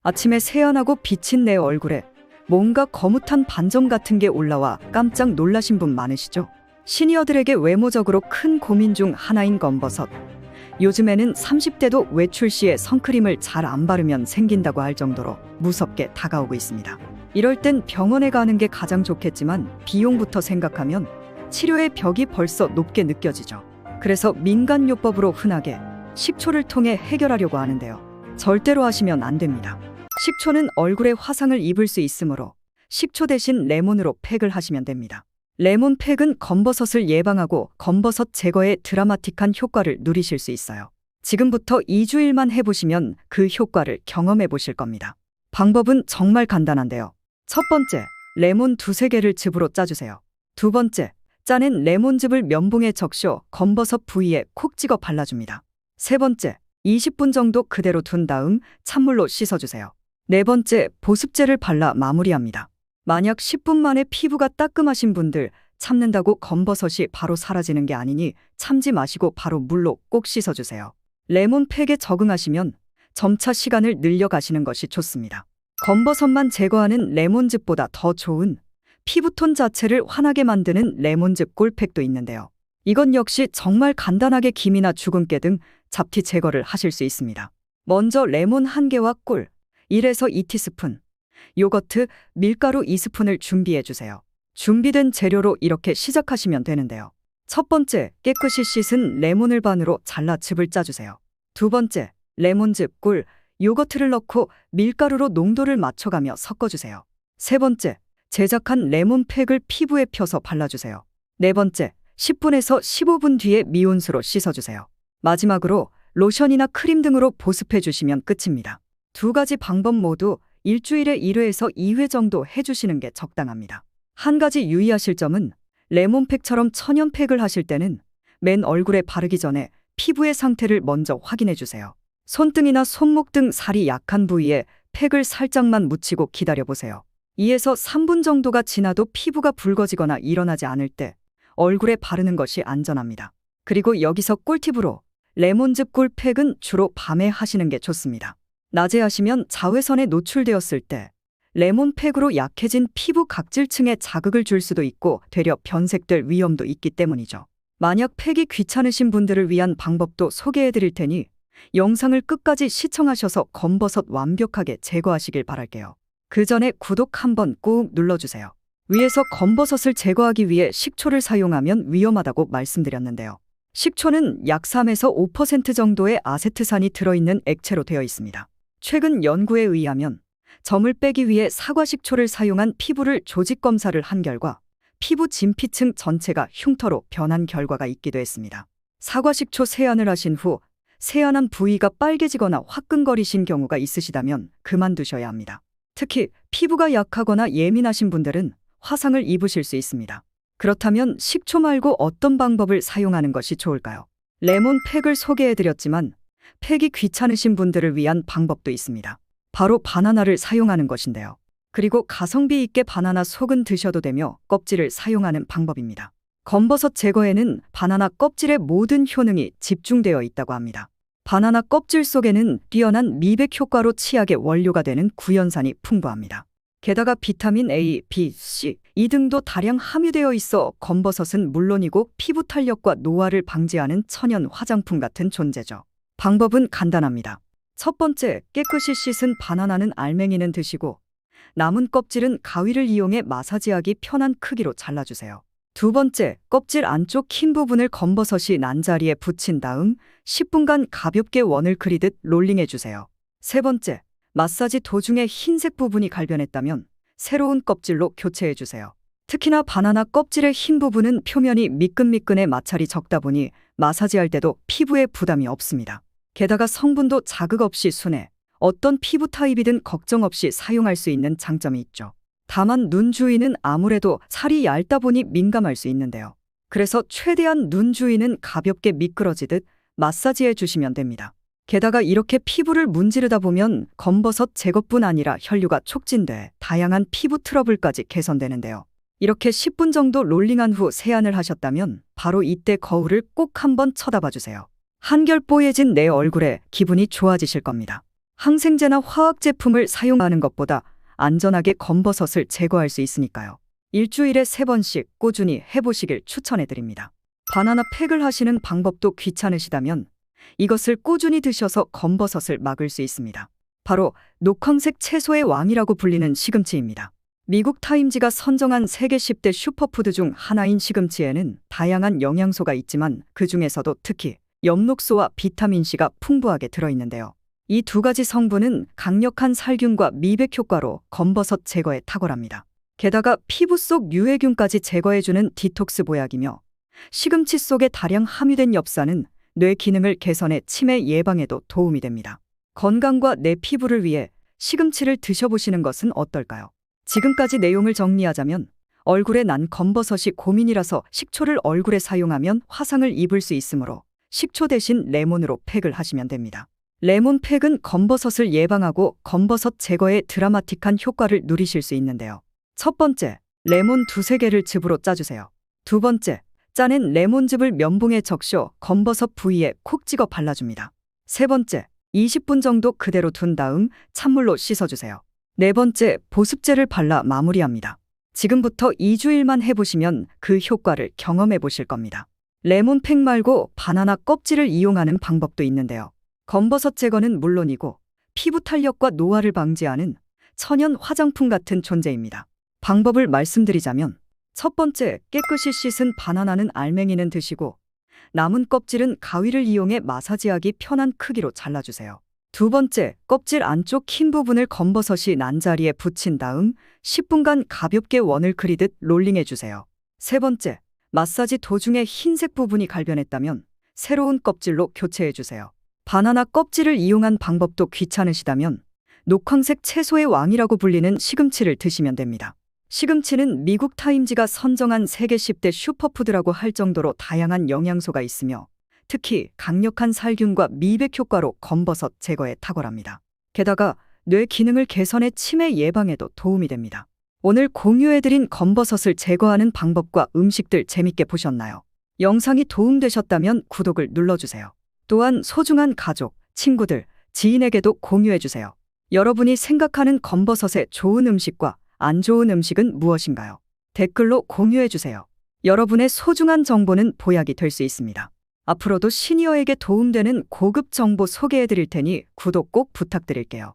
아침에 새하나고 비친 내 얼굴에 뭔가 거뭇한 반점 같은 게 올라와 깜짝 놀라신 분 많으시죠? 시니어들에게 외모적으로 큰 고민 중 하나인 검버섯. 요즘에는 30대도 외출 시에 선크림을 잘 안 바르면 생긴다고 할 정도로 무섭게 다가오고 있습니다. 이럴 땐 병원에 가는 게 가장 좋겠지만 비용부터 생각하면 치료의 벽이 벌써 높게 느껴지죠. 그래서 민간요법으로 흔하게 식초를 통해 해결하려고 하는데요. 절대로 하시면 안 됩니다. 식초는 얼굴에 화상을 입을 수 있으므로 식초 대신 레몬으로 팩을 하시면 됩니다. 레몬 팩은 검버섯을 예방하고 검버섯 제거에 드라마틱한 효과를 누리실 수 있어요. 지금부터 2주일만 해보시면 그 효과를 경험해 보실 겁니다. 방법은 정말 간단한데요. 첫 번째, 레몬 2~3개를 즙으로 짜주세요. 두 번째, 짜낸 레몬즙을 면봉에 적셔 검버섯 부위에 콕 찍어 발라줍니다. 세 번째, 20분 정도 그대로 둔 다음 찬물로 씻어주세요. 네 번째, 보습제를 발라 마무리합니다. 만약 10분 만에 피부가 따끔하신 분들, 참는다고 검버섯이 바로 사라지는 게 아니니 참지 마시고 바로 물로 꼭 씻어주세요. 레몬 팩에 적응하시면 점차 시간을 늘려가시는 것이 좋습니다. 검버섯만 제거하는 레몬즙보다 더 좋은 피부톤 자체를 환하게 만드는 레몬즙 꿀팩도 있는데요. 이건 역시 정말 간단하게 기미나 주근깨 등 잡티 제거를 하실 수 있습니다. 먼저 레몬 1개와 꿀 1에서 2티스푼, 요거트, 밀가루 2스푼을 준비해 주세요. 준비된 재료로 이렇게 시작하시면 되는데요. 첫 번째, 깨끗이 씻은 레몬을 반으로 잘라 즙을 짜주세요. 두 번째, 레몬즙, 꿀, 요거트를 넣고 밀가루로 농도를 맞춰가며 섞어주세요. 세 번째, 제작한 레몬 팩을 피부에 펴서 발라주세요. 네 번째, 10분에서 15분 뒤에 미온수로 씻어주세요. 마지막으로 로션이나 크림 등으로 보습해 주시면 끝입니다. 두 가지 방법 모두 일주일에 1회에서 2회 정도 해주시는 게 적당합니다. 한 가지 유의하실 점은 레몬팩처럼 천연팩을 하실 때는 맨 얼굴에 바르기 전에 피부의 상태를 먼저 확인해 주세요. 손등이나 손목 등 살이 약한 부위에 팩을 살짝만 묻히고 기다려보세요. 2에서 3분 정도가 지나도 피부가 붉어지거나 일어나지 않을 때 얼굴에 바르는 것이 안전합니다. 그리고 여기서 꿀팁으로 레몬즙 꿀팩은 주로 밤에 하시는 게 좋습니다. 낮에 하시면 자외선에 노출되었을 때 레몬팩으로 약해진 피부 각질층에 자극을 줄 수도 있고 되려 변색될 위험도 있기 때문이죠. 만약 팩이 귀찮으신 분들을 위한 방법도 소개해 드릴 테니 영상을 끝까지 시청하셔서 검버섯 완벽하게 제거하시길 바랄게요. 그 전에 구독 한번 꾹 눌러주세요. 위에서 검버섯을 제거하기 위해 식초를 사용하면 위험하다고 말씀드렸는데요. 식초는 약 3에서 5% 정도의 아세트산이 들어있는 액체로 되어 있습니다. 최근 연구에 의하면 점을 빼기 위해 사과식초를 사용한 피부를 조직 검사를 한 결과 피부 진피층 전체가 흉터로 변한 결과가 있기도 했습니다. 사과식초 세안을 하신 후 세안한 부위가 빨개지거나 화끈거리신 경우가 있으시다면 그만두셔야 합니다. 특히 피부가 약하거나 예민하신 분들은 화상을 입으실 수 있습니다. 그렇다면 식초 말고 어떤 방법을 사용하는 것이 좋을까요? 레몬 팩을 소개해드렸지만 팩이 귀찮으신 분들을 위한 방법도 있습니다. 바로 바나나를 사용하는 것인데요. 그리고 가성비 있게 바나나 속은 드셔도 되며 껍질을 사용하는 방법입니다. 검버섯 제거에는 바나나 껍질의 모든 효능이 집중되어 있다고 합니다. 바나나 껍질 속에는 뛰어난 미백 효과로 치약의 원료가 되는 구연산이 풍부합니다. 게다가 비타민 A, B, C, E 등도 다량 함유되어 있어 검버섯은 물론이고 피부 탄력과 노화를 방지하는 천연 화장품 같은 존재죠. 방법은 간단합니다. 첫 번째, 깨끗이 씻은 바나나는 알맹이는 드시고 남은 껍질은 가위를 이용해 마사지하기 편한 크기로 잘라주세요. 두 번째, 껍질 안쪽 흰 부분을 검버섯이 난 자리에 붙인 다음 10분간 가볍게 원을 그리듯 롤링해주세요. 세 번째, 마사지 도중에 흰색 부분이 갈변했다면 새로운 껍질로 교체해주세요. 특히나 바나나 껍질의 흰 부분은 표면이 미끈미끈해 마찰이 적다 보니 마사지할 때도 피부에 부담이 없습니다. 게다가 성분도 자극 없이 순해 어떤 피부 타입이든 걱정 없이 사용할 수 있는 장점이 있죠. 다만 눈 주위는 아무래도 살이 얇다 보니 민감할 수 있는데요. 그래서 최대한 눈 주위는 가볍게 미끄러지듯 마사지해 주시면 됩니다. 게다가 이렇게 피부를 문지르다 보면 검버섯 제거뿐 아니라 혈류가 촉진돼 다양한 피부 트러블까지 개선되는데요. 이렇게 10분 정도 롤링한 후 세안을 하셨다면 바로 이때 거울을 꼭 한번 쳐다봐 주세요. 한결 뽀얘진 내 얼굴에 기분이 좋아지실 겁니다. 항생제나 화학 제품을 사용하는 것보다 안전하게 검버섯을 제거할 수 있으니까요. 일주일에 3번씩 꾸준히 해보시길 추천해드립니다. 바나나 팩을 하시는 방법도 귀찮으시다면 이것을 꾸준히 드셔서 검버섯을 막을 수 있습니다. 바로 녹황색 채소의 왕이라고 불리는 시금치입니다. 미국 타임지가 선정한 세계 10대 슈퍼푸드 중 하나인 시금치에는 다양한 영양소가 있지만 그 중에서도 특히 엽록소와 비타민C가 풍부하게 들어있는데요. 이 두 가지 성분은 강력한 살균과 미백 효과로 검버섯 제거에 탁월합니다. 게다가 피부 속 유해균까지 제거해주는 디톡스 보약이며 시금치 속에 다량 함유된 엽산은 뇌 기능을 개선해 치매 예방에도 도움이 됩니다. 건강과 내 피부를 위해 시금치를 드셔보시는 것은 어떨까요? 지금까지 내용을 정리하자면 얼굴에 난 검버섯이 고민이라서 식초를 얼굴에 사용하면 화상을 입을 수 있으므로 식초 대신 레몬으로 팩을 하시면 됩니다. 레몬 팩은 검버섯을 예방하고 검버섯 제거에 드라마틱한 효과를 누리실 수 있는데요. 첫 번째, 레몬 2-3개를 즙으로 짜주세요. 두 번째, 짜낸 레몬즙을 면봉에 적셔 검버섯 부위에 콕 찍어 발라줍니다. 세 번째, 20분 정도 그대로 둔 다음 찬물로 씻어주세요. 네 번째, 보습제를 발라 마무리합니다. 지금부터 2주일만 해보시면 그 효과를 경험해 보실 겁니다. 레몬팩 말고 바나나 껍질을 이용하는 방법도 있는데요. 검버섯 제거는 물론이고 피부 탄력과 노화를 방지하는 천연 화장품 같은 존재입니다. 방법을 말씀드리자면 첫 번째, 깨끗이 씻은 바나나는 알맹이는 드시고 남은 껍질은 가위를 이용해 마사지하기 편한 크기로 잘라주세요. 두 번째, 껍질 안쪽 흰 부분을 검버섯이 난 자리에 붙인 다음 10분간 가볍게 원을 그리듯 롤링해주세요. 세 번째, 마사지 도중에 흰색 부분이 갈변했다면 새로운 껍질로 교체해주세요. 바나나 껍질을 이용한 방법도 귀찮으시다면 녹황색 채소의 왕이라고 불리는 시금치를 드시면 됩니다. 시금치는 미국 타임지가 선정한 세계 10대 슈퍼푸드라고 할 정도로 다양한 영양소가 있으며 특히 강력한 살균과 미백 효과로 검버섯 제거에 탁월합니다. 게다가 뇌 기능을 개선해 치매 예방에도 도움이 됩니다. 오늘 공유해드린 검버섯을 제거하는 방법과 음식들 재밌게 보셨나요? 영상이 도움되셨다면 구독을 눌러주세요. 또한 소중한 가족, 친구들, 지인에게도 공유해주세요. 여러분이 생각하는 검버섯의 좋은 음식과 안 좋은 음식은 무엇인가요? 댓글로 공유해주세요. 여러분의 소중한 정보는 보약이 될 수 있습니다. 앞으로도 시니어에게 도움되는 고급 정보 소개해드릴 테니 구독 꼭 부탁드릴게요.